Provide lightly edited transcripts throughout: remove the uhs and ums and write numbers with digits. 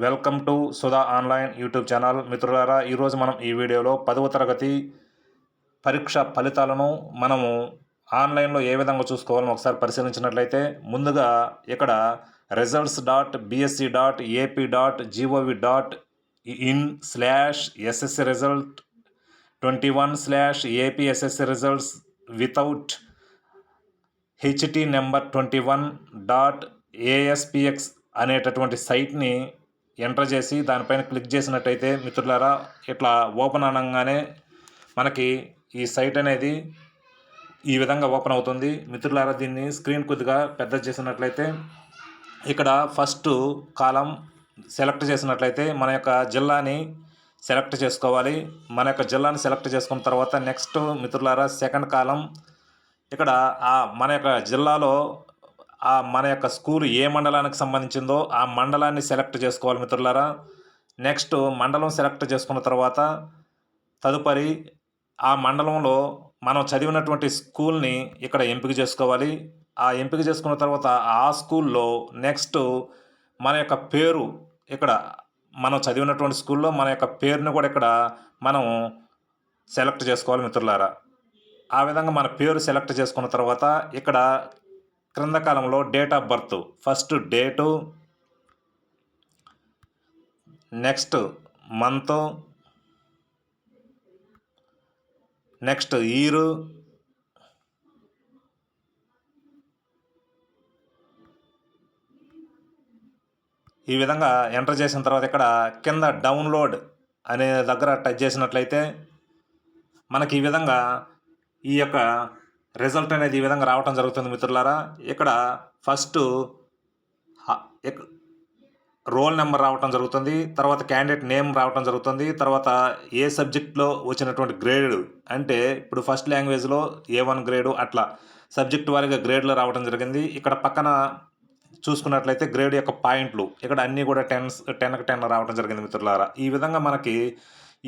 Welcome to Sudha online YouTube channel. మిత్రులారా, ఈరోజు మనం ఈ వీడియోలో 10వ తరగతి పరీక్ష ఫలితాలను మనము ఆన్లైన్లో ఏ విధంగా చూసుకోవాలని ఒకసారి పరిశీలించినట్లయితే, ముందుగా ఇక్కడ results.bsc.ap.gov.in/ssc result 21/APSSC results without HT number 21.aspx అనేటటువంటి సైట్ని ఎంటర్ చేసి దానిపైన క్లిక్ చేసినట్టయితే మిత్రులారా, ఇట్లా ఓపెన్ అనగానే మనకి ఈ సైట్ అనేది ఈ విధంగా ఓపెన్ అవుతుంది. మిత్రులారా, దీన్ని స్క్రీన్ కొద్దిగా పెద్ద చేసినట్లయితే ఇక్కడ ఫస్ట్ కాలం సెలెక్ట్ చేసినట్లయితే మన యొక్క జిల్లాని సెలెక్ట్ చేసుకోవాలి. మన యొక్క జిల్లాని సెలెక్ట్ చేసుకున్న తర్వాత నెక్స్ట్ మిత్రులారా, సెకండ్ కాలం ఇక్కడ మన యొక్క జిల్లాలో మన యొక్క స్కూల్ ఏ మండలానికి సంబంధించిందో ఆ మండలాన్ని సెలెక్ట్ చేసుకోవాలి మిత్రులారా. నెక్స్ట్ మండలం సెలెక్ట్ చేసుకున్న తర్వాత తదుపరి ఆ మండలంలో మనం చదివినటువంటి స్కూల్ని ఇక్కడ ఎంపిక చేసుకోవాలి. ఆ ఎంపిక చేసుకున్న తర్వాత ఆ స్కూల్లో నెక్స్ట్ మన యొక్క పేరు, ఇక్కడ మనం చదివినటువంటి స్కూల్లో మన యొక్క పేరుని కూడా ఇక్కడ మనం సెలెక్ట్ చేసుకోవాలి మిత్రులారా. ఆ విధంగా మన పేరు సెలెక్ట్ చేసుకున్న తర్వాత ఇక్కడ క్రింద కాలంలో date of birth, first date, next month, next year, ఈ విధంగా ఎంటర్ చేసిన తర్వాత ఇక్కడ కింద డౌన్లోడ్ అనే దగ్గర టచ్ చేసినట్లయితే మనకి ఈ విధంగా ఈ యొక్క రిజల్ట్ అనేది ఈ విధంగా రావటం జరుగుతుంది మిత్రులారా. ఇక్కడ ఫస్ట్ రోల్ నెంబర్ రావటం జరుగుతుంది, తర్వాత క్యాండిడేట్ నేమ్ రావటం జరుగుతుంది, తర్వాత ఏ సబ్జెక్ట్లో వచ్చినటువంటి గ్రేడ్, అంటే ఇప్పుడు ఫస్ట్ లాంగ్వేజ్లో A1 గ్రేడు, అట్లా సబ్జెక్ట్ వారీగా గ్రేడ్లో రావడం జరిగింది. ఇక్కడ పక్కన చూసుకున్నట్లయితే గ్రేడ్ యొక్క పాయింట్లు ఇక్కడ అన్నీ కూడా 10కి 10 రావడం జరిగింది మిత్రులారా. ఈ విధంగా మనకి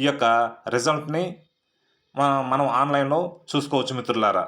ఈ యొక్క రిజల్ట్ని మనం ఆన్లైన్లో చూసుకోవచ్చు మిత్రులారా.